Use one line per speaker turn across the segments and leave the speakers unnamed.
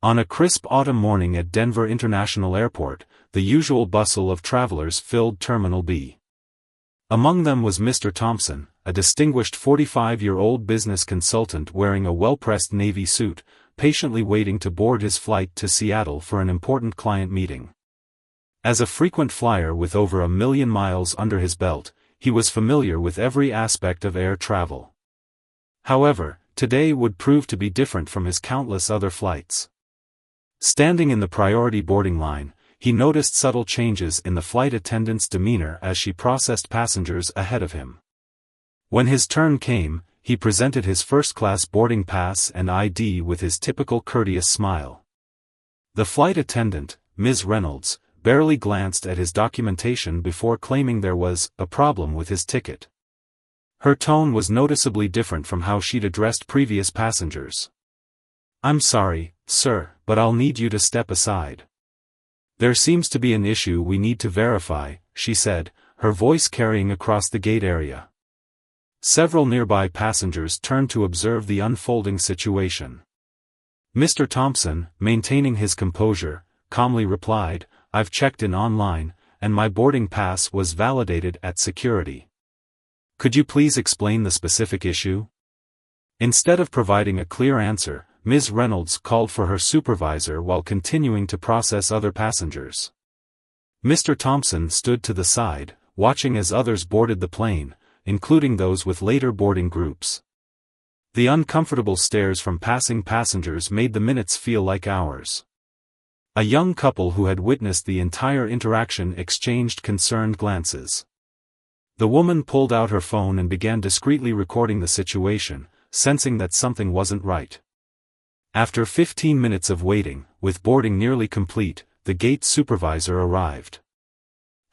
On a crisp autumn morning at Denver International Airport, the usual bustle of travelers filled Terminal B. Among them was Mr. Thompson, a distinguished 45-year-old business consultant wearing a well-pressed navy suit, patiently waiting to board his flight to Seattle for an important client meeting. As a frequent flyer with over 1 million miles under his belt, he was familiar with every aspect of air travel. However, today would prove to be different from his countless other flights. Standing in the priority boarding line, he noticed subtle changes in the flight attendant's demeanor as she processed passengers ahead of him. When his turn came, he presented his first-class boarding pass and ID with his typical courteous smile. The flight attendant, Ms. Reynolds, barely glanced at his documentation before claiming there was a problem with his ticket. Her tone was noticeably different from how she'd addressed previous passengers. "I'm sorry, sir, but I'll need you to step aside. There seems to be an issue we need to verify," she said, her voice carrying across the gate area. Several nearby passengers turned to observe the unfolding situation. Mr. Thompson, maintaining his composure, calmly replied, "I've checked in online, and my boarding pass was validated at security. Could you please explain the specific issue?" Instead of providing a clear answer, Ms. Reynolds called for her supervisor while continuing to process other passengers. Mr. Thompson stood to the side, watching as others boarded the plane, including those with later boarding groups. The uncomfortable stares from passing passengers made the minutes feel like hours. A young couple who had witnessed the entire interaction exchanged concerned glances. The woman pulled out her phone and began discreetly recording the situation, sensing that something wasn't right. After 15 minutes of waiting, with boarding nearly complete, the gate supervisor arrived.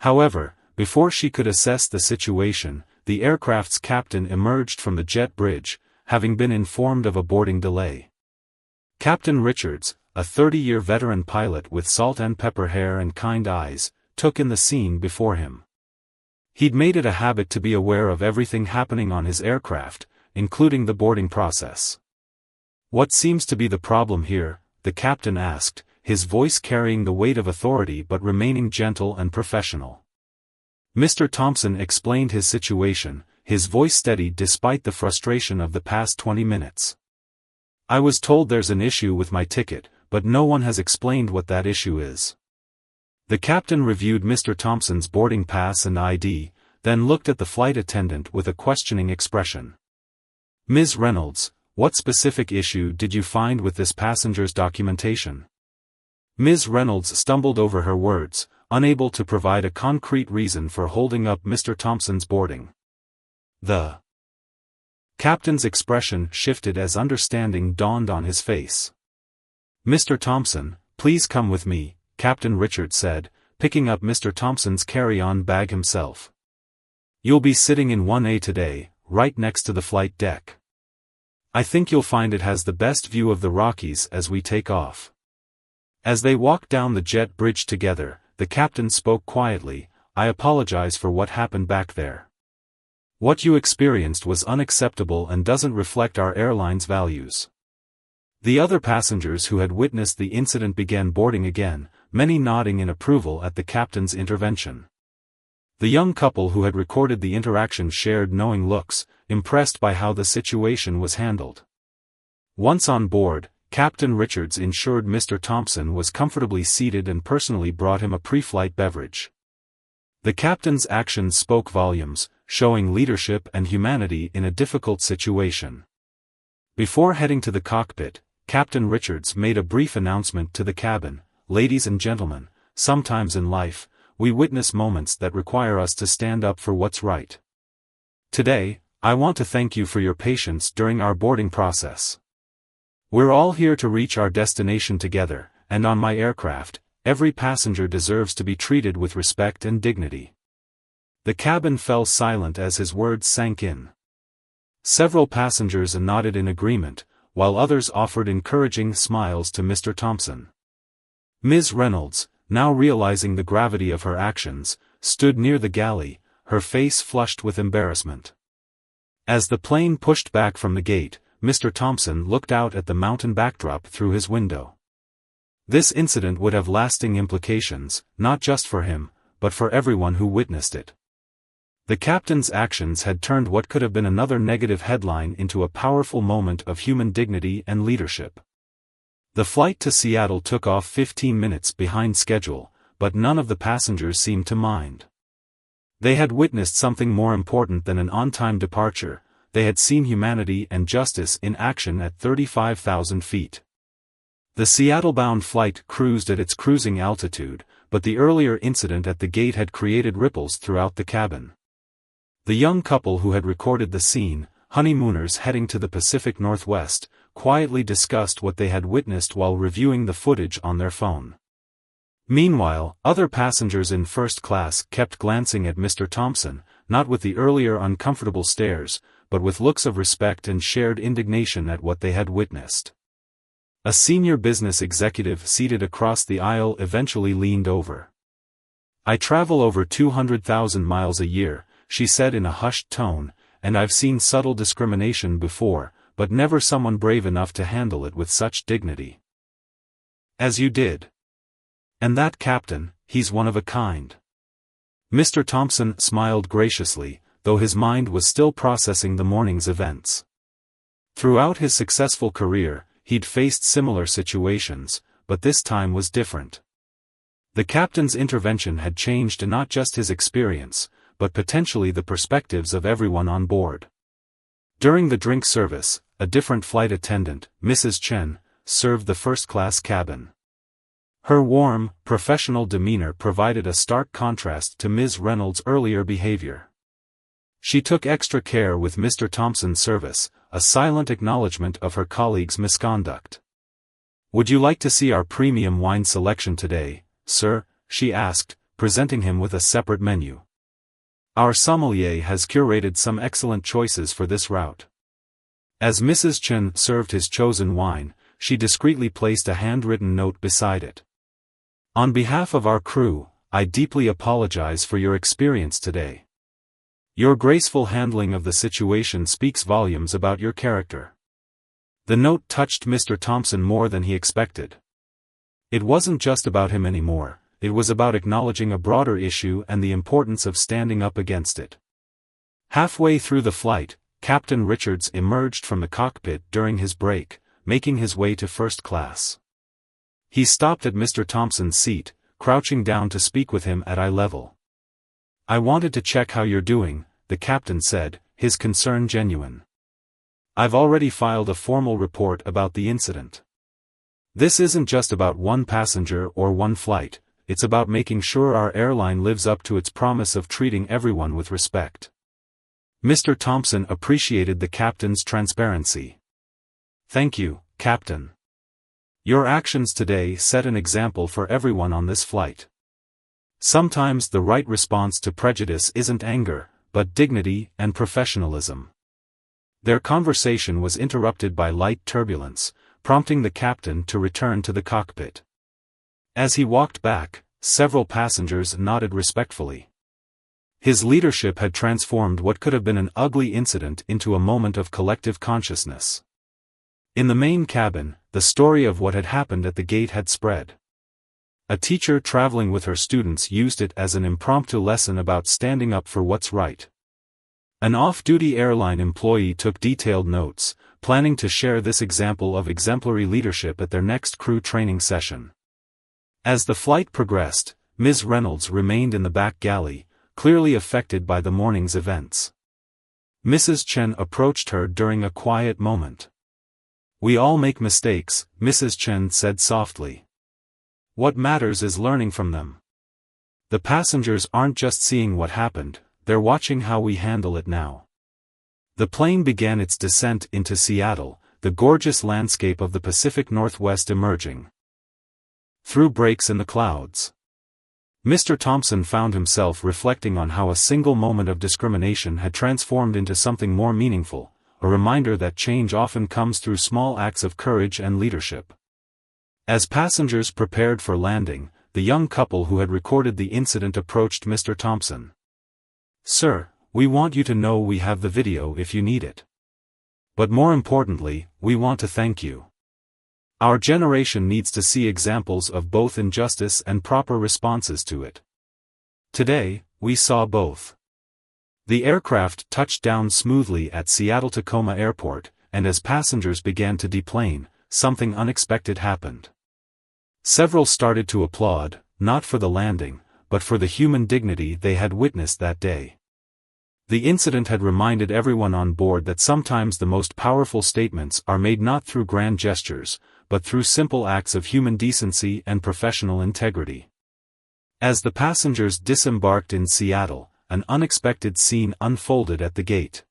However, before she could assess the situation, the aircraft's captain emerged from the jet bridge, having been informed of a boarding delay. Captain Richards, a 30-year veteran pilot with salt and pepper hair and kind eyes, took in the scene before him. He'd made it a habit to be aware of everything happening on his aircraft, including the boarding process. "What seems to be the problem here?" the captain asked, his voice carrying the weight of authority but remaining gentle and professional. Mr. Thompson explained his situation, his voice steady despite the frustration of the past 20 minutes. "I was told there's an issue with my ticket, but no one has explained what that issue is." The captain reviewed Mr. Thompson's boarding pass and ID, then looked at the flight attendant with a questioning expression. "Ms. Reynolds, what specific issue did you find with this passenger's documentation?" Ms. Reynolds stumbled over her words, unable to provide a concrete reason for holding up Mr. Thompson's boarding. The captain's expression shifted as understanding dawned on his face. "Mr. Thompson, please come with me," Captain Richards said, picking up Mr. Thompson's carry-on bag himself. "You'll be sitting in 1A today, right next to the flight deck. I think you'll find it has the best view of the Rockies as we take off." As they walked down the jet bridge together, the captain spoke quietly, "I apologize for what happened back there. What you experienced was unacceptable and doesn't reflect our airline's values." The other passengers who had witnessed the incident began boarding again, many nodding in approval at the captain's intervention. The young couple who had recorded the interaction shared knowing looks, impressed by how the situation was handled. Once on board, Captain Richards ensured Mr. Thompson was comfortably seated and personally brought him a pre-flight beverage. The captain's actions spoke volumes, showing leadership and humanity in a difficult situation. Before heading to the cockpit, Captain Richards made a brief announcement to the cabin: "Ladies and gentlemen, sometimes in life, we witness moments that require us to stand up for what's right. Today, I want to thank you for your patience during our boarding process. We're all here to reach our destination together, and on my aircraft, every passenger deserves to be treated with respect and dignity." The cabin fell silent as his words sank in. Several passengers nodded in agreement, while others offered encouraging smiles to Mr. Thompson. Ms. Reynolds, now realizing the gravity of her actions, stood near the galley, her face flushed with embarrassment. As the plane pushed back from the gate, Mr. Thompson looked out at the mountain backdrop through his window. This incident would have lasting implications, not just for him, but for everyone who witnessed it. The captain's actions had turned what could have been another negative headline into a powerful moment of human dignity and leadership. The flight to Seattle took off 15 minutes behind schedule, but none of the passengers seemed to mind. They had witnessed something more important than an on-time departure. They had seen humanity and justice in action at 35,000 feet. The Seattle-bound flight cruised at its cruising altitude, but the earlier incident at the gate had created ripples throughout the cabin. The young couple who had recorded the scene, honeymooners heading to the Pacific Northwest, quietly discussed what they had witnessed while reviewing the footage on their phone. Meanwhile, other passengers in first class kept glancing at Mr. Thompson, not with the earlier uncomfortable stares, but with looks of respect and shared indignation at what they had witnessed. A senior business executive seated across the aisle eventually leaned over. "I travel over 200,000 miles a year," she said in a hushed tone, "and I've seen subtle discrimination before, but never someone brave enough to handle it with such dignity. As you did. And that captain, he's one of a kind." Mr. Thompson smiled graciously, though his mind was still processing the morning's events. Throughout his successful career, he'd faced similar situations, but this time was different. The captain's intervention had changed not just his experience, but potentially the perspectives of everyone on board. During the drink service, a different flight attendant, Mrs. Chen, served the first-class cabin. Her warm, professional demeanor provided a stark contrast to Ms. Reynolds' earlier behavior. She took extra care with Mr. Thompson's service, a silent acknowledgement of her colleague's misconduct. "Would you like to see our premium wine selection today, sir?" she asked, presenting him with a separate menu. "Our sommelier has curated some excellent choices for this route." As Mrs. Chen served his chosen wine, she discreetly placed a handwritten note beside it. "On behalf of our crew, I deeply apologize for your experience today. Your graceful handling of the situation speaks volumes about your character." The note touched Mr. Thompson more than he expected. It wasn't just about him anymore, it was about acknowledging a broader issue and the importance of standing up against it. Halfway through the flight, Captain Richards emerged from the cockpit during his break, making his way to first class. He stopped at Mr. Thompson's seat, crouching down to speak with him at eye level. "I wanted to check how you're doing," the captain said, his concern genuine. "I've already filed a formal report about the incident. This isn't just about one passenger or one flight, it's about making sure our airline lives up to its promise of treating everyone with respect." Mr. Thompson appreciated the captain's transparency. "Thank you, Captain. Your actions today set an example for everyone on this flight. Sometimes the right response to prejudice isn't anger, but dignity and professionalism." Their conversation was interrupted by light turbulence, prompting the captain to return to the cockpit. As he walked back, several passengers nodded respectfully. His leadership had transformed what could have been an ugly incident into a moment of collective consciousness. In the main cabin, the story of what had happened at the gate had spread. A teacher traveling with her students used it as an impromptu lesson about standing up for what's right. An off-duty airline employee took detailed notes, planning to share this example of exemplary leadership at their next crew training session. As the flight progressed, Ms. Reynolds remained in the back galley, clearly affected by the morning's events. Mrs. Chen approached her during a quiet moment. "We all make mistakes," Mrs. Chen said softly. "What matters is learning from them. The passengers aren't just seeing what happened, they're watching how we handle it now." The plane began its descent into Seattle, the gorgeous landscape of the Pacific Northwest emerging through breaks in the clouds. Mr. Thompson found himself reflecting on how a single moment of discrimination had transformed into something more meaningful, a reminder that change often comes through small acts of courage and leadership. As passengers prepared for landing, the young couple who had recorded the incident approached Mr. Thompson. "Sir, we want you to know we have the video if you need it. But more importantly, we want to thank you. Our generation needs to see examples of both injustice and proper responses to it. Today, we saw both. The aircraft touched down smoothly at Seattle-Tacoma Airport, and as passengers began to deplane, something unexpected happened. Several started to applaud, not for the landing, but for the human dignity they had witnessed that day. The incident had reminded everyone on board that sometimes the most powerful statements are made not through grand gestures, but through simple acts of human decency and professional integrity. As the passengers disembarked in Seattle, an unexpected scene unfolded at the gate.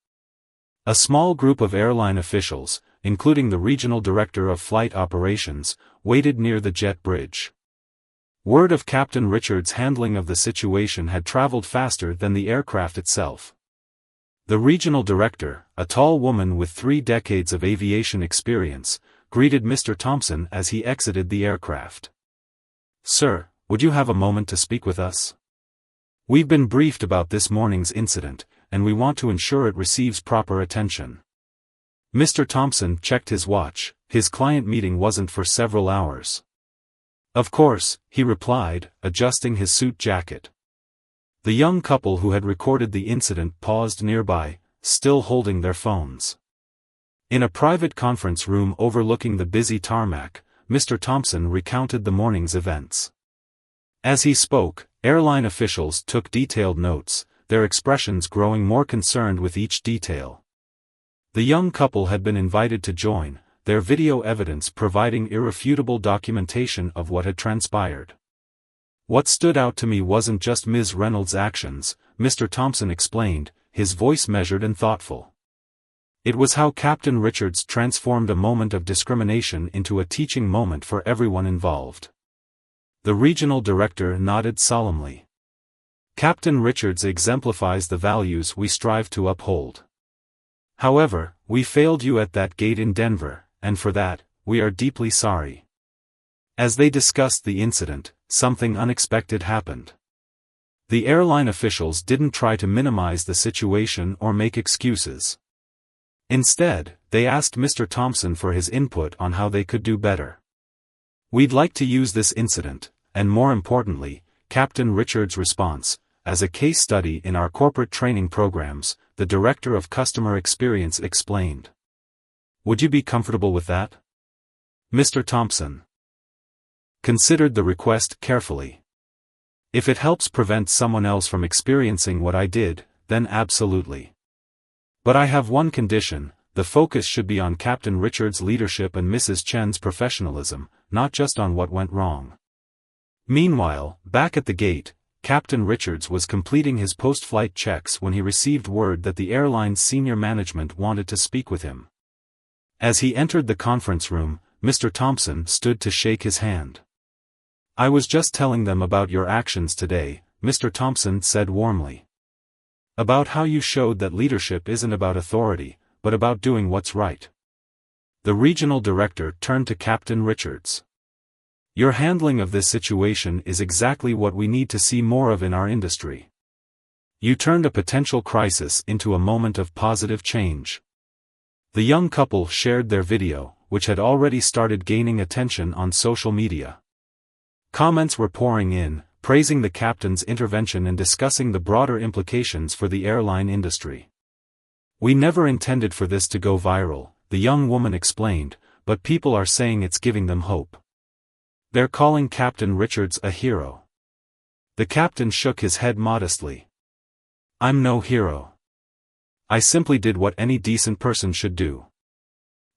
A small group of airline officials, including the regional director of flight operations, waited near the jet bridge. Word of Captain Richards' handling of the situation had traveled faster than the aircraft itself. The regional director, a tall woman with 3 decades of aviation experience, greeted Mr. Thompson as he exited the aircraft. "Sir, would you have a moment to speak with us? We've been briefed about this morning's incident, and we want to ensure it receives proper attention." Mr. Thompson checked his watch. His client meeting wasn't for several hours. "Of course," he replied, adjusting his suit jacket. The young couple who had recorded the incident paused nearby, still holding their phones. In a private conference room overlooking the busy tarmac, Mr. Thompson recounted the morning's events. As he spoke, airline officials took detailed notes, their expressions growing more concerned with each detail. The young couple had been invited to join, their video evidence providing irrefutable documentation of what had transpired. "What stood out to me wasn't just Ms. Reynolds' actions," Mr. Thompson explained, his voice measured and thoughtful. "It was how Captain Richards transformed a moment of discrimination into a teaching moment for everyone involved." The regional director nodded solemnly. "Captain Richards exemplifies the values we strive to uphold. However, we failed you at that gate in Denver, and for that, we are deeply sorry." As they discussed the incident, something unexpected happened. The airline officials didn't try to minimize the situation or make excuses. Instead, they asked Mr. Thompson for his input on how they could do better. "We'd like to use this incident, and more importantly, Captain Richards' response, as a case study in our corporate training programs," the Director of Customer Experience explained. "Would you be comfortable with that?" Mr. Thompson considered the request carefully. "If it helps prevent someone else from experiencing what I did, then absolutely. But I have one condition: the focus should be on Captain Richards' leadership and Mrs. Chen's professionalism, not just on what went wrong." Meanwhile, back at the gate, Captain Richards was completing his post-flight checks when he received word that the airline's senior management wanted to speak with him. As he entered the conference room, Mr. Thompson stood to shake his hand. "I was just telling them about your actions today," Mr. Thompson said warmly. "About how you showed that leadership isn't about authority, but about doing what's right." The regional director turned to Captain Richards. "Your handling of this situation is exactly what we need to see more of in our industry. You turned a potential crisis into a moment of positive change." The young couple shared their video, which had already started gaining attention on social media. Comments were pouring in, praising the captain's intervention and discussing the broader implications for the airline industry. "We never intended for this to go viral," the young woman explained, "but people are saying it's giving them hope. They're calling Captain Richards a hero." The captain shook his head modestly. "I'm no hero. I simply did what any decent person should do."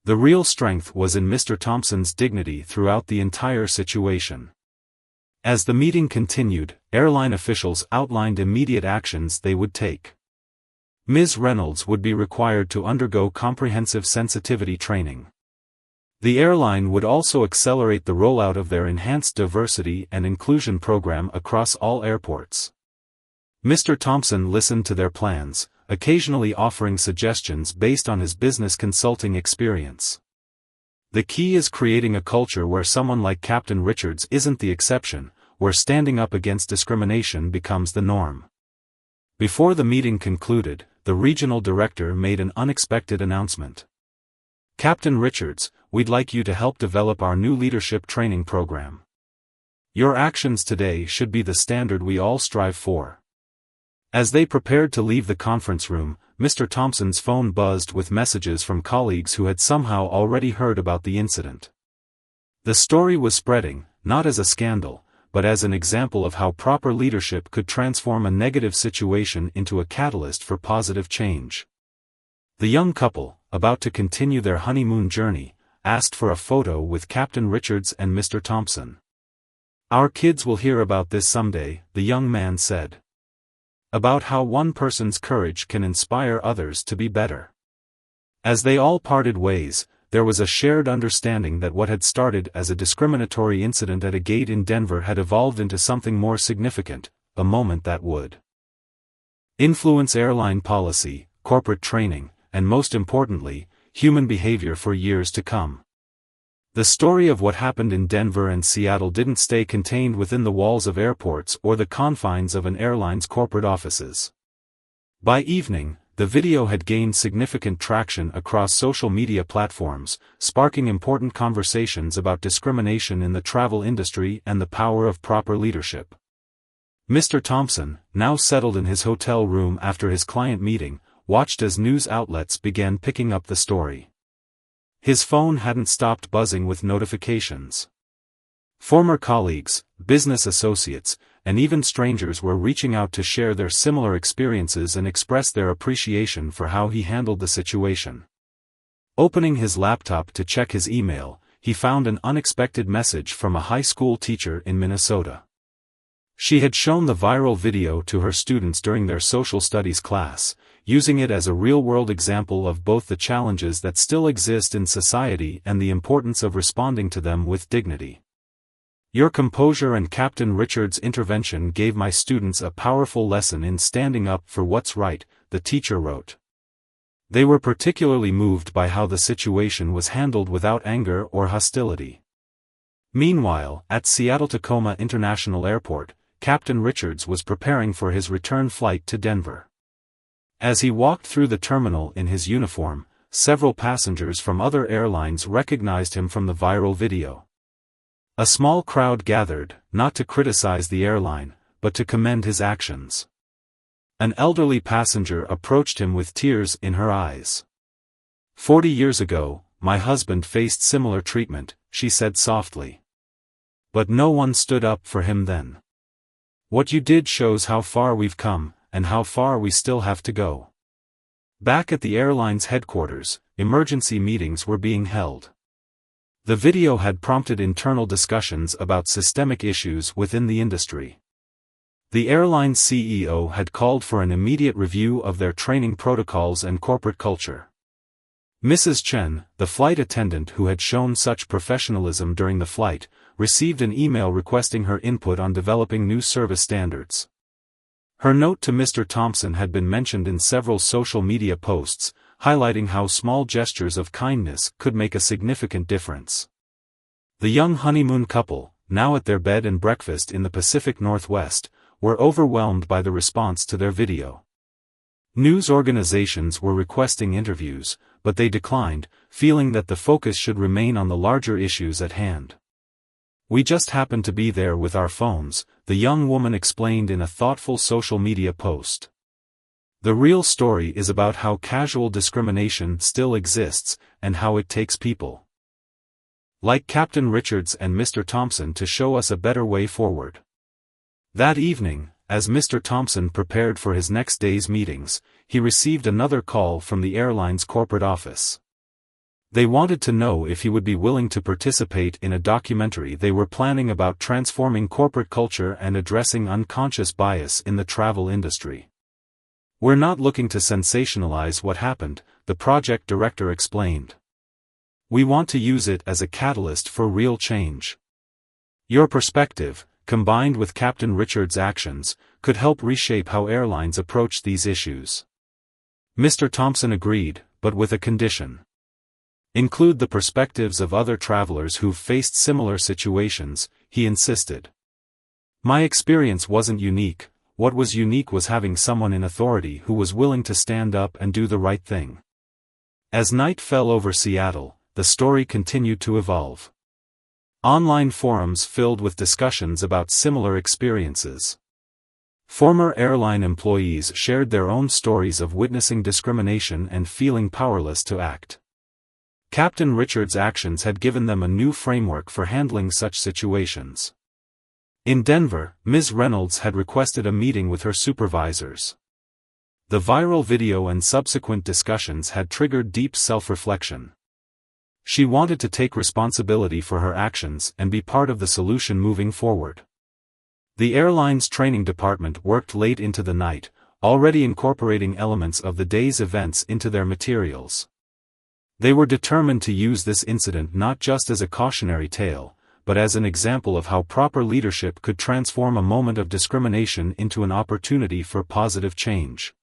The real strength was in Mr. Thompson's dignity throughout the entire situation. As the meeting continued, airline officials outlined immediate actions they would take. Ms. Reynolds would be required to undergo comprehensive sensitivity training. The airline would also accelerate the rollout of their enhanced diversity and inclusion program across all airports. Mr. Thompson listened to their plans, occasionally offering suggestions based on his business consulting experience. The key is creating a culture where someone like Captain Richards isn't the exception, where standing up against discrimination becomes the norm. Before the meeting concluded, the regional director made an unexpected announcement. "Captain Richards, we'd like you to help develop our new leadership training program. Your actions today should be the standard we all strive for." As they prepared to leave the conference room, Mr. Thompson's phone buzzed with messages from colleagues who had somehow already heard about the incident. The story was spreading, not as a scandal, but as an example of how proper leadership could transform a negative situation into a catalyst for positive change. The young couple, about to continue their honeymoon journey, asked for a photo with Captain Richards and Mr. Thompson. "Our kids will hear about this someday," the young man said. About how one person's courage can inspire others to be better. As they all parted ways, there was a shared understanding that what had started as a discriminatory incident at a gate in Denver had evolved into something more significant, a moment that would influence airline policy, corporate training, and most importantly, human behavior for years to come. The story of what happened in Denver and Seattle didn't stay contained within the walls of airports or the confines of an airline's corporate offices. By evening, the video had gained significant traction across social media platforms, sparking important conversations about discrimination in the travel industry and the power of proper leadership. Mr. Thompson, now settled in his hotel room after his client meeting, watched as news outlets began picking up the story. His phone hadn't stopped buzzing with notifications. Former colleagues, business associates, and even strangers were reaching out to share their similar experiences and express their appreciation for how he handled the situation. Opening his laptop to check his email, he found an unexpected message from a high school teacher in Minnesota. She had shown the viral video to her students during their social studies class, using it as a real-world example of both the challenges that still exist in society and the importance of responding to them with dignity. "Your composure and Captain Richard's intervention gave my students a powerful lesson in standing up for what's right," the teacher wrote. They were particularly moved by how the situation was handled without anger or hostility. Meanwhile, at Seattle-Tacoma International Airport, Captain Richards was preparing for his return flight to Denver. As he walked through the terminal in his uniform, several passengers from other airlines recognized him from the viral video. A small crowd gathered, not to criticize the airline, but to commend his actions. An elderly passenger approached him with tears in her eyes. "40 years ago, my husband faced similar treatment," she said softly. "But no one stood up for him then. What you did shows how far we've come, and how far we still have to go." Back at the airline's headquarters, emergency meetings were being held. The video had prompted internal discussions about systemic issues within the industry. The airline's CEO had called for an immediate review of their training protocols and corporate culture. Mrs. Chen, the flight attendant who had shown such professionalism during the flight, received an email requesting her input on developing new service standards. Her note to Mr. Thompson had been mentioned in several social media posts, highlighting how small gestures of kindness could make a significant difference. The young honeymoon couple, now at their bed and breakfast in the Pacific Northwest, were overwhelmed by the response to their video. News organizations were requesting interviews, but they declined, feeling that the focus should remain on the larger issues at hand. "We just happened to be there with our phones," the young woman explained in a thoughtful social media post. "The real story is about how casual discrimination still exists, and how it takes people like Captain Richards and Mr. Thompson to show us a better way forward." That evening, as Mr. Thompson prepared for his next day's meetings, he received another call from the airline's corporate office. They wanted to know if he would be willing to participate in a documentary they were planning about transforming corporate culture and addressing unconscious bias in the travel industry. "We're not looking to sensationalize what happened," the project director explained. "We want to use it as a catalyst for real change. Your perspective, combined with Captain Richard's actions, could help reshape how airlines approach these issues." Mr. Thompson agreed, but with a condition. "Include the perspectives of other travelers who've faced similar situations," he insisted. "My experience wasn't unique. What was unique was having someone in authority who was willing to stand up and do the right thing." As night fell over Seattle, the story continued to evolve. Online forums filled with discussions about similar experiences. Former airline employees shared their own stories of witnessing discrimination and feeling powerless to act. Captain Richard's actions had given them a new framework for handling such situations. In Denver, Ms. Reynolds had requested a meeting with her supervisors. The viral video and subsequent discussions had triggered deep self-reflection. She wanted to take responsibility for her actions and be part of the solution moving forward. The airline's training department worked late into the night, already incorporating elements of the day's events into their materials. They were determined to use this incident not just as a cautionary tale, but as an example of how proper leadership could transform a moment of discrimination into an opportunity for positive change.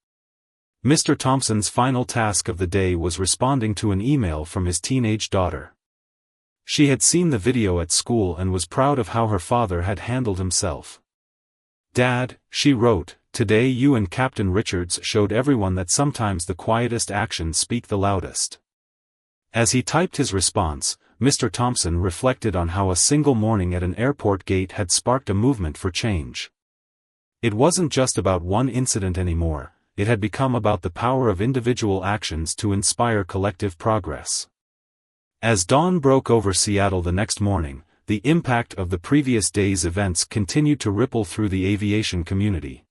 Mr. Thompson's final task of the day was responding to an email from his teenage daughter. She had seen the video at school and was proud of how her father had handled himself. "Dad," she wrote, "today you and Captain Richards showed everyone that sometimes the quietest actions speak the loudest." As he typed his response, Mr. Thompson reflected on how a single morning at an airport gate had sparked a movement for change. It wasn't just about one incident anymore. It had become about the power of individual actions to inspire collective progress. As dawn broke over Seattle the next morning, the impact of the previous day's events continued to ripple through the aviation community.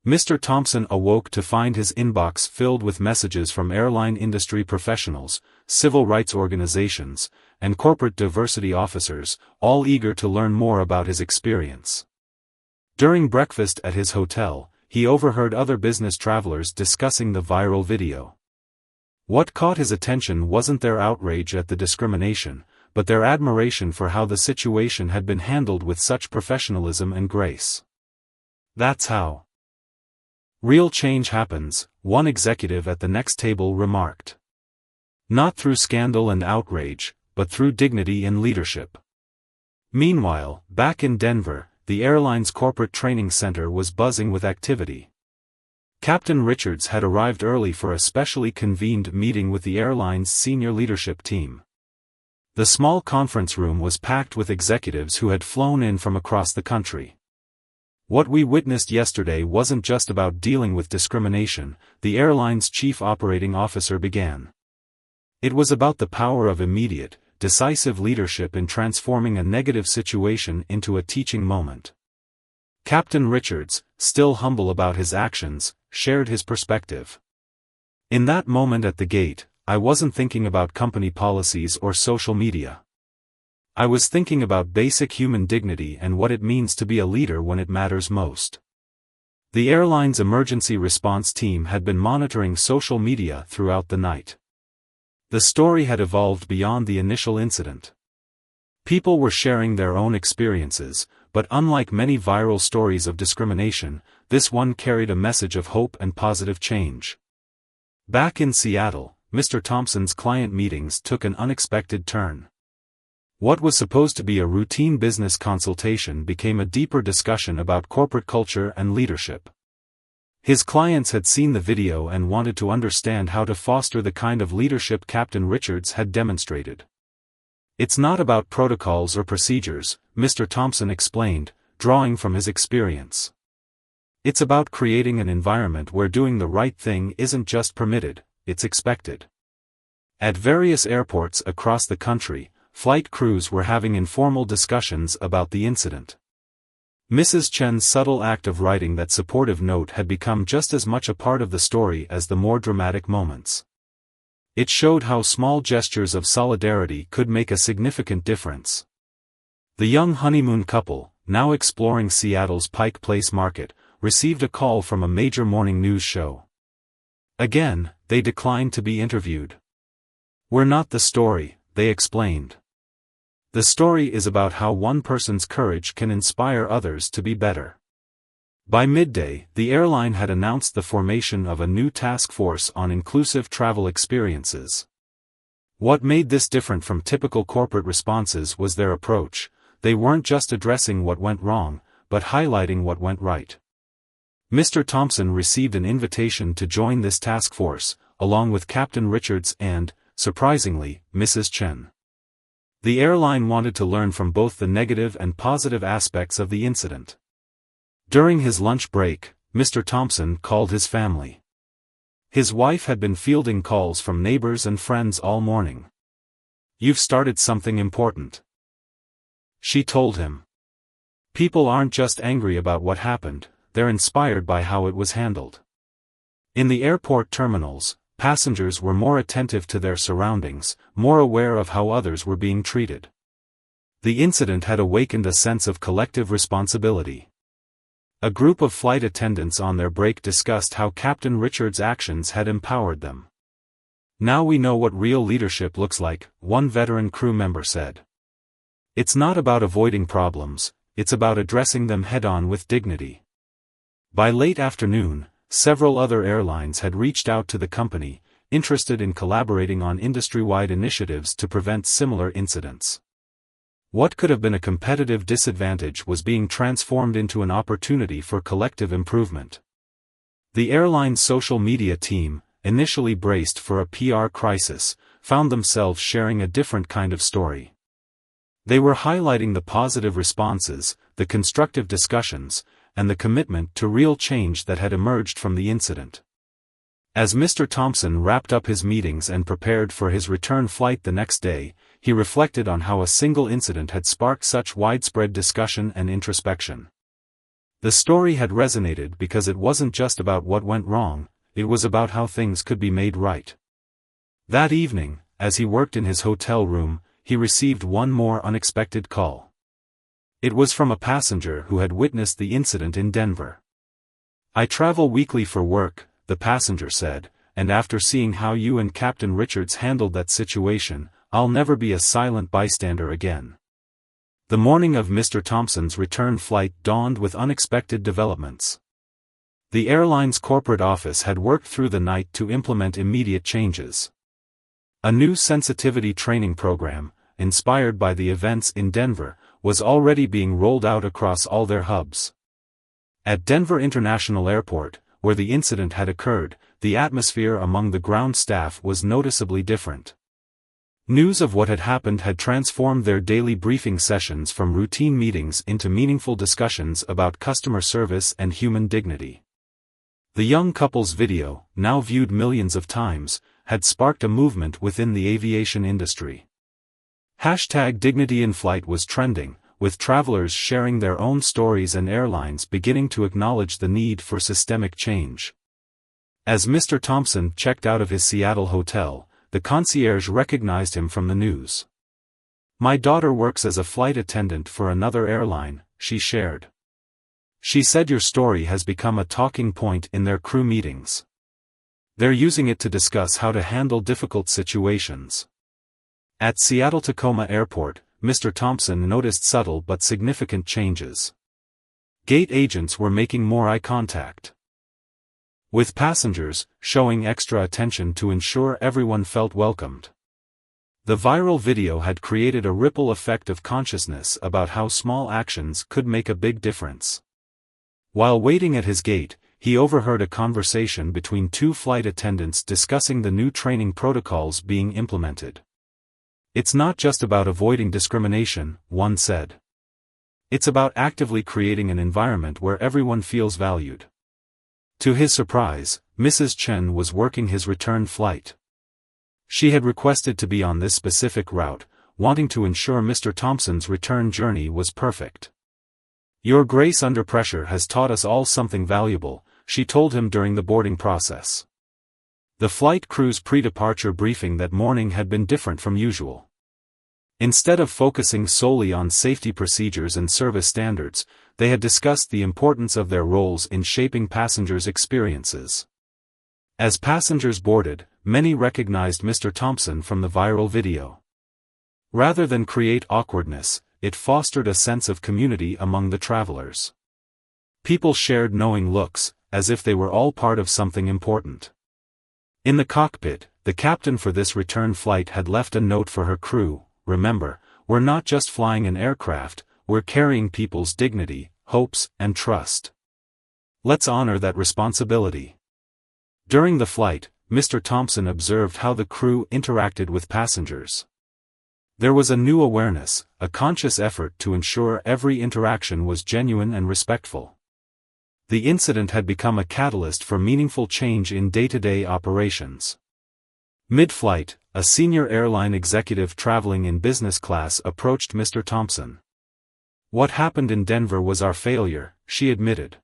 Mr. Thompson awoke to find his inbox filled with messages from airline industry professionals, civil rights organizations, and corporate diversity officers, all eager to learn more about his experience. During breakfast at his hotel, he overheard other business travelers discussing the viral video. What caught his attention wasn't their outrage at the discrimination, but their admiration for how the situation had been handled with such professionalism and grace. "That's how real change happens," one executive at the next table remarked. "Not through scandal and outrage, but through dignity and leadership." Meanwhile, back in Denver, the airline's corporate training center was buzzing with activity. Captain Richards had arrived early for a specially convened meeting with the airline's senior leadership team. The small conference room was packed with executives who had flown in from across the country. "What we witnessed yesterday wasn't just about dealing with discrimination," the airline's chief operating officer began. "It was about the power of immediate, decisive leadership in transforming a negative situation into a teaching moment." Captain Richards, still humble about his actions, shared his perspective. "In that moment at the gate, I wasn't thinking about company policies or social media. I was thinking about basic human dignity and what it means to be a leader when it matters most." The airline's emergency response team had been monitoring social media throughout the night. The story had evolved beyond the initial incident. People were sharing their own experiences, but unlike many viral stories of discrimination, this one carried a message of hope and positive change. Back in Seattle, Mr. Thompson's client meetings took an unexpected turn. What was supposed to be a routine business consultation became a deeper discussion about corporate culture and leadership. His clients had seen the video and wanted to understand how to foster the kind of leadership Captain Richards had demonstrated. "It's not about protocols or procedures," Mr. Thompson explained, drawing from his experience. "It's about creating an environment where doing the right thing isn't just permitted, it's expected." At various airports across the country, flight crews were having informal discussions about the incident. Mrs. Chen's subtle act of writing that supportive note had become just as much a part of the story as the more dramatic moments. It showed how small gestures of solidarity could make a significant difference. The young honeymoon couple, now exploring Seattle's Pike Place market, received a call from a major morning news show. Again, they declined to be interviewed. "We're not the story," they explained. "The story is about how one person's courage can inspire others to be better." By midday, the airline had announced the formation of a new task force on inclusive travel experiences. What made this different from typical corporate responses was their approach. They weren't just addressing what went wrong, but highlighting what went right. Mr. Thompson received an invitation to join this task force, along with Captain Richards and surprisingly, Mrs. Chen. The airline wanted to learn from both the negative and positive aspects of the incident. During his lunch break, Mr. Thompson called his family. His wife had been fielding calls from neighbors and friends all morning. "You've started something important," she told him. "People aren't just angry about what happened, they're inspired by how it was handled." In the airport terminals, passengers were more attentive to their surroundings, more aware of how others were being treated. The incident had awakened a sense of collective responsibility. A group of flight attendants on their break discussed how Captain Richard's actions had empowered them. "Now we know what real leadership looks like," one veteran crew member said. "It's not about avoiding problems, it's about addressing them head-on with dignity." By late afternoon, several other airlines had reached out to the company, interested in collaborating on industry-wide initiatives to prevent similar incidents. What could have been a competitive disadvantage was being transformed into an opportunity for collective improvement. The airline's social media team, initially braced for a PR crisis, found themselves sharing a different kind of story. They were highlighting the positive responses, the constructive discussions, and the commitment to real change that had emerged from the incident. As Mr. Thompson wrapped up his meetings and prepared for his return flight the next day, he reflected on how a single incident had sparked such widespread discussion and introspection. The story had resonated because it wasn't just about what went wrong, it was about how things could be made right. That evening, as he worked in his hotel room, he received one more unexpected call. It was from a passenger who had witnessed the incident in Denver. "I travel weekly for work," the passenger said, "and after seeing how you and Captain Richards handled that situation, I'll never be a silent bystander again." The morning of Mr. Thompson's return flight dawned with unexpected developments. The airline's corporate office had worked through the night to implement immediate changes. A new sensitivity training program, inspired by the events in Denver, was already being rolled out across all their hubs. At Denver International Airport, where the incident had occurred, the atmosphere among the ground staff was noticeably different. News of what had happened had transformed their daily briefing sessions from routine meetings into meaningful discussions about customer service and human dignity. The young couple's video, now viewed millions of times, had sparked a movement within the aviation industry. #DignityInFlight was trending, with travelers sharing their own stories and airlines beginning to acknowledge the need for systemic change. As Mr. Thompson checked out of his Seattle hotel, the concierge recognized him from the news. "My daughter works as a flight attendant for another airline," she shared. "She said your story has become a talking point in their crew meetings. They're using it to discuss how to handle difficult situations." At Seattle-Tacoma Airport, Mr. Thompson noticed subtle but significant changes. Gate agents were making more eye contact with passengers, showing extra attention to ensure everyone felt welcomed. The viral video had created a ripple effect of consciousness about how small actions could make a big difference. While waiting at his gate, he overheard a conversation between two flight attendants discussing the new training protocols being implemented. "It's not just about avoiding discrimination," one said. "It's about actively creating an environment where everyone feels valued." To his surprise, Mrs. Chen was working his return flight. She had requested to be on this specific route, wanting to ensure Mr. Thompson's return journey was perfect. "Your grace under pressure has taught us all something valuable," she told him during the boarding process. The flight crew's pre-departure briefing that morning had been different from usual. Instead of focusing solely on safety procedures and service standards, they had discussed the importance of their roles in shaping passengers' experiences. As passengers boarded, many recognized Mr. Thompson from the viral video. Rather than create awkwardness, it fostered a sense of community among the travelers. People shared knowing looks, as if they were all part of something important. In the cockpit, the captain for this return flight had left a note for her crew: "Remember, we're not just flying an aircraft, we're carrying people's dignity, hopes, and trust. Let's honor that responsibility." During the flight, Mr. Thompson observed how the crew interacted with passengers. There was a new awareness, a conscious effort to ensure every interaction was genuine and respectful. The incident had become a catalyst for meaningful change in day-to-day operations. Mid-flight, a senior airline executive traveling in business class approached Mr. Thompson. "What happened in Denver was our failure," she admitted.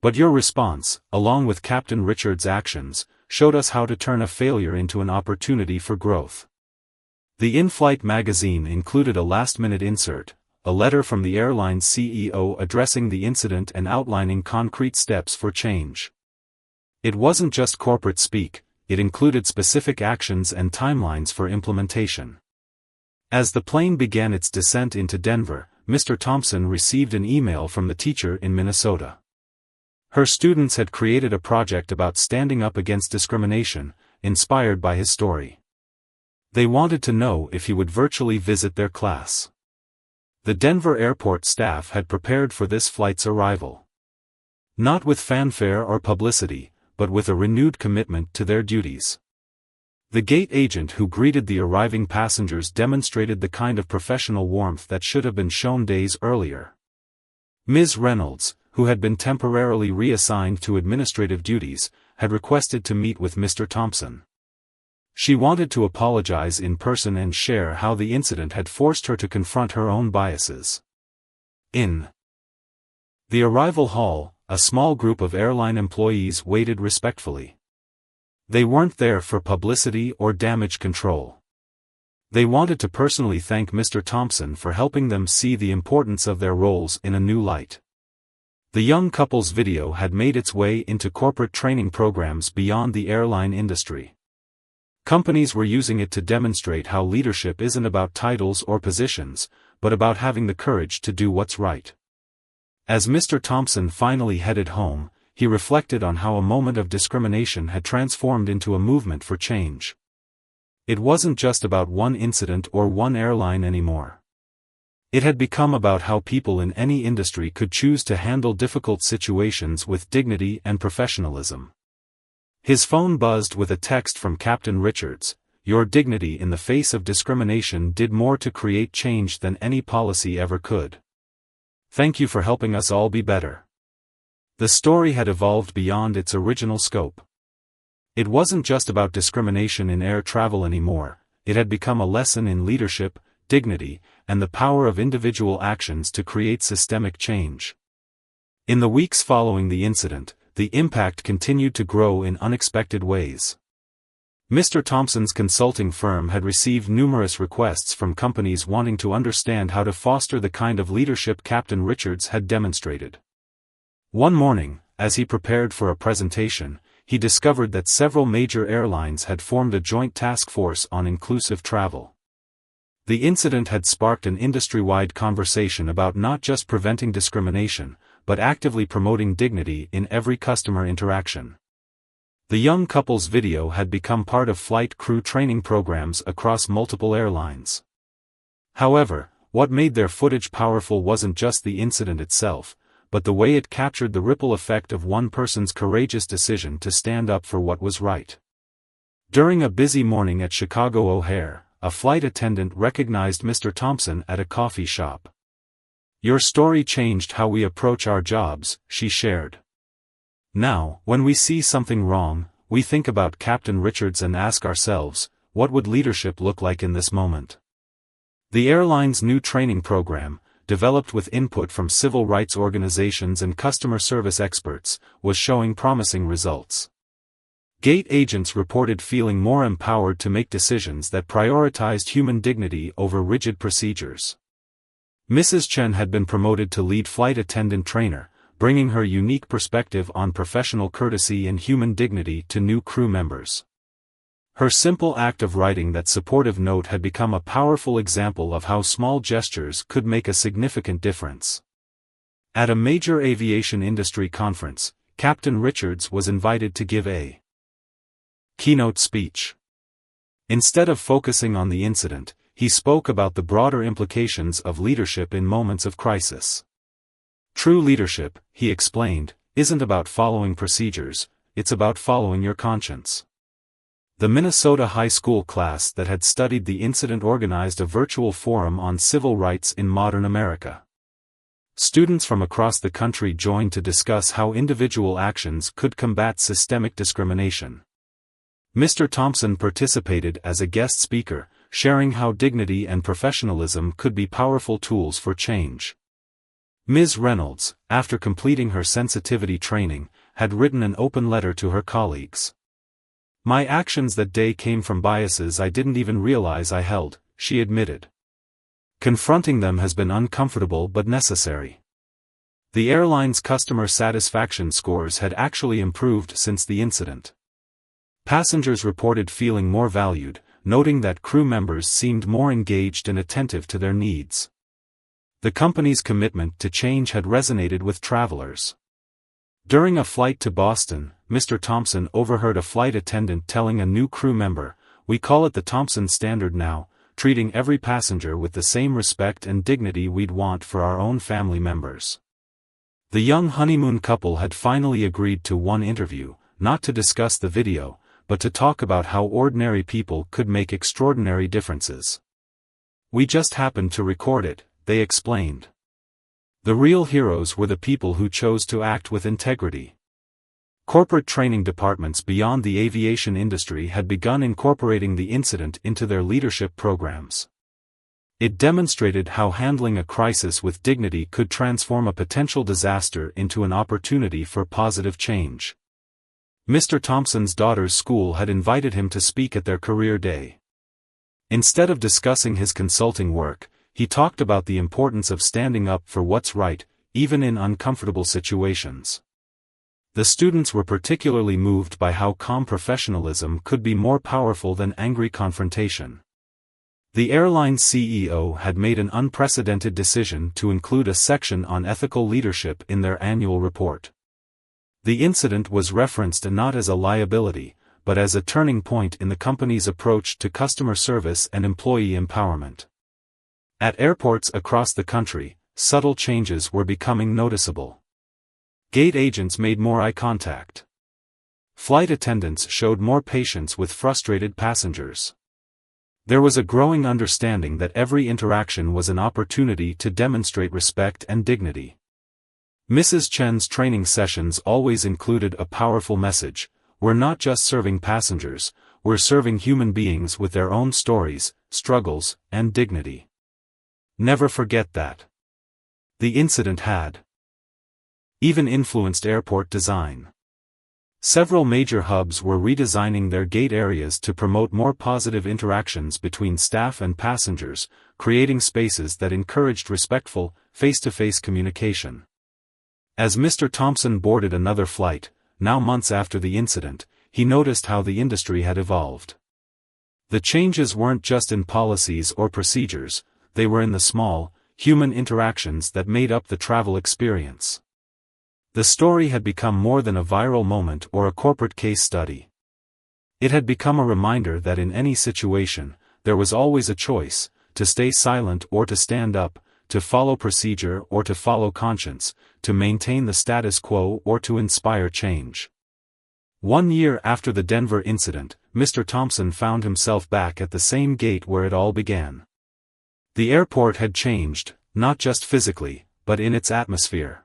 "But your response, along with Captain Richards' actions, showed us how to turn a failure into an opportunity for growth." The in-flight magazine included a last-minute insert, a letter from the airline's CEO addressing the incident and outlining concrete steps for change. It wasn't just corporate speak, it included specific actions and timelines for implementation. As the plane began its descent into Denver, Mr. Thompson received an email from the teacher in Minnesota. Her students had created a project about standing up against discrimination, inspired by his story. They wanted to know if he would virtually visit their class. The Denver airport staff had prepared for this flight's arrival. Not with fanfare or publicity, but with a renewed commitment to their duties. The gate agent who greeted the arriving passengers demonstrated the kind of professional warmth that should have been shown days earlier. Ms. Reynolds, who had been temporarily reassigned to administrative duties, had requested to meet with Mr. Thompson. She wanted to apologize in person and share how the incident had forced her to confront her own biases. In the arrival hall, a small group of airline employees waited respectfully. They weren't there for publicity or damage control. They wanted to personally thank Mr. Thompson for helping them see the importance of their roles in a new light. The young couple's video had made its way into corporate training programs beyond the airline industry. Companies were using it to demonstrate how leadership isn't about titles or positions, but about having the courage to do what's right. As Mr. Thompson finally headed home, he reflected on how a moment of discrimination had transformed into a movement for change. It wasn't just about one incident or one airline anymore. It had become about how people in any industry could choose to handle difficult situations with dignity and professionalism. His phone buzzed with a text from Captain Richards. "Your dignity in the face of discrimination did more to create change than any policy ever could. Thank you for helping us all be better." The story had evolved beyond its original scope. It wasn't just about discrimination in air travel anymore, it had become a lesson in leadership, dignity, and the power of individual actions to create systemic change. In the weeks following the incident, the impact continued to grow in unexpected ways. Mr. Thompson's consulting firm had received numerous requests from companies wanting to understand how to foster the kind of leadership Captain Richards had demonstrated. One morning, as he prepared for a presentation, he discovered that several major airlines had formed a joint task force on inclusive travel. The incident had sparked an industry-wide conversation about not just preventing discrimination, but actively promoting dignity in every customer interaction. The young couple's video had become part of flight crew training programs across multiple airlines. However, what made their footage powerful wasn't just the incident itself, but the way it captured the ripple effect of one person's courageous decision to stand up for what was right. During a busy morning at Chicago O'Hare, a flight attendant recognized Mr. Thompson at a coffee shop. "Your story changed how we approach our jobs," she shared. "Now, when we see something wrong, we think about Captain Richards and ask ourselves, what would leadership look like in this moment?" The airline's new training program, developed with input from civil rights organizations and customer service experts, was showing promising results. Gate agents reported feeling more empowered to make decisions that prioritized human dignity over rigid procedures. Mrs. Chen had been promoted to lead flight attendant trainer, bringing her unique perspective on professional courtesy and human dignity to new crew members. Her simple act of writing that supportive note had become a powerful example of how small gestures could make a significant difference. At a major aviation industry conference, Captain Richards was invited to give a keynote speech. Instead of focusing on the incident, he spoke about the broader implications of leadership in moments of crisis. True leadership, he explained, isn't about following procedures, it's about following your conscience. The Minnesota high school class that had studied the incident organized a virtual forum on civil rights in modern America. Students from across the country joined to discuss how individual actions could combat systemic discrimination. Mr. Thompson participated as a guest speaker, sharing how dignity and professionalism could be powerful tools for change. Ms. Reynolds, after completing her sensitivity training, had written an open letter to her colleagues. "My actions that day came from biases I didn't even realize I held," she admitted. "Confronting them has been uncomfortable but necessary." The airline's customer satisfaction scores had actually improved since the incident. Passengers reported feeling more valued, noting that crew members seemed more engaged and attentive to their needs. The company's commitment to change had resonated with travelers. During a flight to Boston, Mr. Thompson overheard a flight attendant telling a new crew member, "We call it the Thompson Standard now, treating every passenger with the same respect and dignity we'd want for our own family members." The young honeymoon couple had finally agreed to one interview, not to discuss the video, but to talk about how ordinary people could make extraordinary differences. "We just happened to record it," they explained. The real heroes were the people who chose to act with integrity. Corporate training departments beyond the aviation industry had begun incorporating the incident into their leadership programs. It demonstrated how handling a crisis with dignity could transform a potential disaster into an opportunity for positive change. Mr. Thompson's daughter's school had invited him to speak at their career day. Instead of discussing his consulting work, he talked about the importance of standing up for what's right, even in uncomfortable situations. The students were particularly moved by how calm professionalism could be more powerful than angry confrontation. The airline's CEO had made an unprecedented decision to include a section on ethical leadership in their annual report. The incident was referenced not as a liability, but as a turning point in the company's approach to customer service and employee empowerment. At airports across the country, subtle changes were becoming noticeable. Gate agents made more eye contact. Flight attendants showed more patience with frustrated passengers. There was a growing understanding that every interaction was an opportunity to demonstrate respect and dignity. Mrs. Chen's training sessions always included a powerful message: "We're not just serving passengers, we're serving human beings with their own stories, struggles, and dignity." Never forget that. The incident had even influenced airport design. Several major hubs were redesigning their gate areas to promote more positive interactions between staff and passengers, creating spaces that encouraged respectful, face-to-face communication. As Mr. Thompson boarded another flight, now months after the incident, he noticed how the industry had evolved. The changes weren't just in policies or procedures, they were in the small, human interactions that made up the travel experience. The story had become more than a viral moment or a corporate case study. It had become a reminder that in any situation, there was always a choice: to stay silent or to stand up, to follow procedure or to follow conscience, to maintain the status quo or to inspire change. 1 year after the Denver incident, Mr. Thompson found himself back at the same gate where it all began. The airport had changed, not just physically, but in its atmosphere.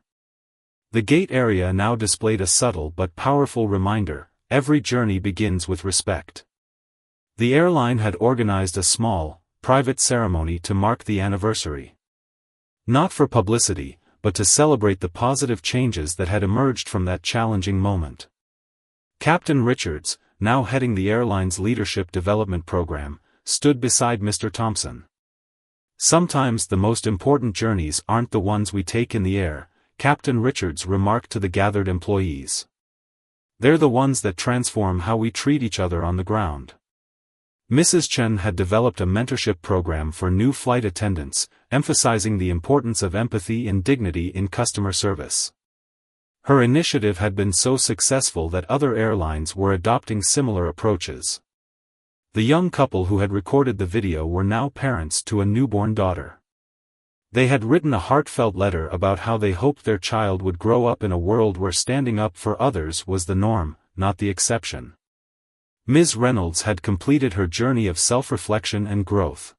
The gate area now displayed a subtle but powerful reminder: every journey begins with respect. The airline had organized a small, private ceremony to mark the anniversary. Not for publicity, but to celebrate the positive changes that had emerged from that challenging moment. Captain Richards, now heading the airline's leadership development program, stood beside Mr. Thompson. "Sometimes the most important journeys aren't the ones we take in the air," Captain Richards remarked to the gathered employees. "They're the ones that transform how we treat each other on the ground." Mrs. Chen had developed a mentorship program for new flight attendants, emphasizing the importance of empathy and dignity in customer service. Her initiative had been so successful that other airlines were adopting similar approaches. The young couple who had recorded the video were now parents to a newborn daughter. They had written a heartfelt letter about how they hoped their child would grow up in a world where standing up for others was the norm, not the exception. Ms. Reynolds had completed her journey of self-reflection and growth.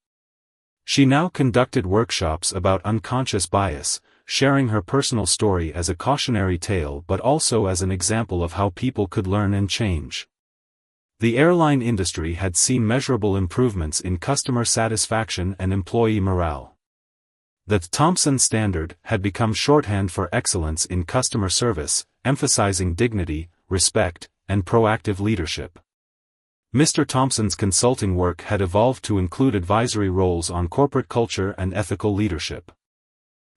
She now conducted workshops about unconscious bias, sharing her personal story as a cautionary tale but also as an example of how people could learn and change. The airline industry had seen measurable improvements in customer satisfaction and employee morale. The Thompson Standard had become shorthand for excellence in customer service, emphasizing dignity, respect, and proactive leadership. Mr. Thompson's consulting work had evolved to include advisory roles on corporate culture and ethical leadership.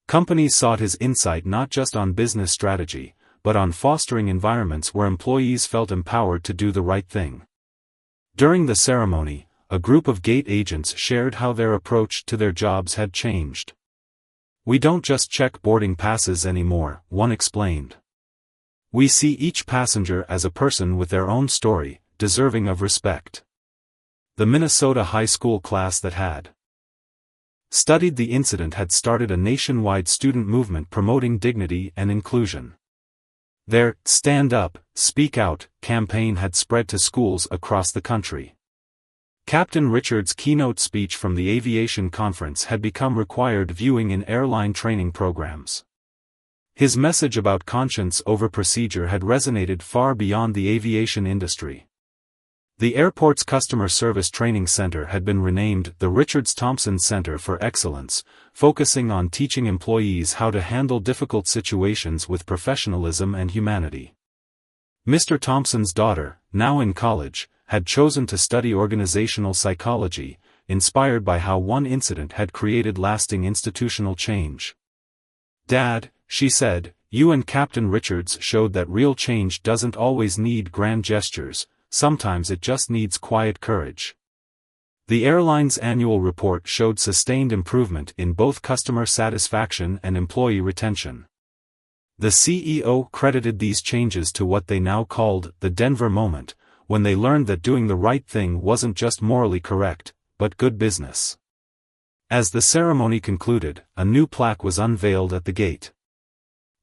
Companies sought his insight not just on business strategy, but on fostering environments where employees felt empowered to do the right thing. During the ceremony, a group of gate agents shared how their approach to their jobs had changed. "We don't just check boarding passes anymore," one explained. "We see each passenger as a person with their own story, deserving of respect." The Minnesota high school class that had studied the incident had started a nationwide student movement promoting dignity and inclusion. Their "Stand Up, Speak Out" campaign had spread to schools across the country. Captain Richard's keynote speech from the aviation conference had become required viewing in airline training programs. His message about conscience over procedure had resonated far beyond the aviation industry. The airport's Customer Service Training Center had been renamed the Richards Thompson Center for Excellence, focusing on teaching employees how to handle difficult situations with professionalism and humanity. Mr. Thompson's daughter, now in college, had chosen to study organizational psychology, inspired by how one incident had created lasting institutional change. "Dad," she said, "you and Captain Richards showed that real change doesn't always need grand gestures. Sometimes it just needs quiet courage." The airline's annual report showed sustained improvement in both customer satisfaction and employee retention. The CEO credited these changes to what they now called the Denver moment, when they learned that doing the right thing wasn't just morally correct, but good business. As the ceremony concluded, a new plaque was unveiled at the gate.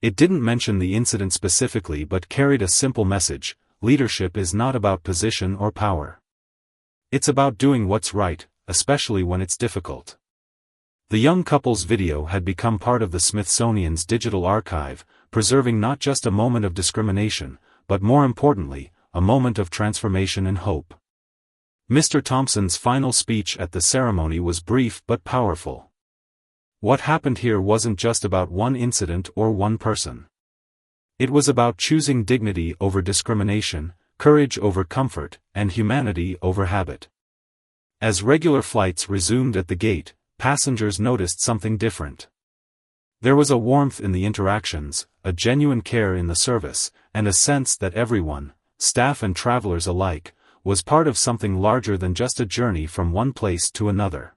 It didn't mention the incident specifically but carried a simple message: leadership is not about position or power. It's about doing what's right, especially when it's difficult. The young couple's video had become part of the Smithsonian's digital archive, preserving not just a moment of discrimination, but more importantly, a moment of transformation and hope. Mr. Thompson's final speech at the ceremony was brief but powerful. What happened here wasn't just about one incident or one person. It was about choosing dignity over discrimination, courage over comfort, and humanity over habit. As regular flights resumed at the gate, passengers noticed something different. There was a warmth in the interactions, a genuine care in the service, and a sense that everyone, staff and travelers alike, was part of something larger than just a journey from one place to another.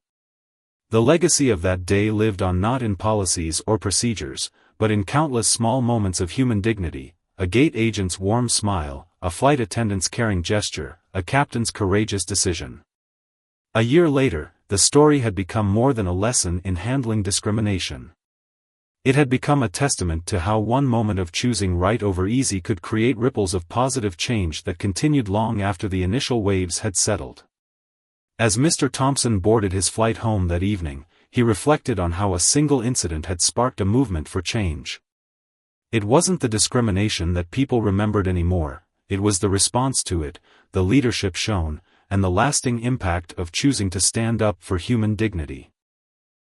The legacy of that day lived on not in policies or procedures, but in countless small moments of human dignity: a gate agent's warm smile, a flight attendant's caring gesture, a captain's courageous decision. A year later, the story had become more than a lesson in handling discrimination. It had become a testament to how one moment of choosing right over easy could create ripples of positive change that continued long after the initial waves had settled. As Mr. Thompson boarded his flight home that evening, he reflected on how a single incident had sparked a movement for change. It wasn't the discrimination that people remembered anymore, it was the response to it, the leadership shown, and the lasting impact of choosing to stand up for human dignity.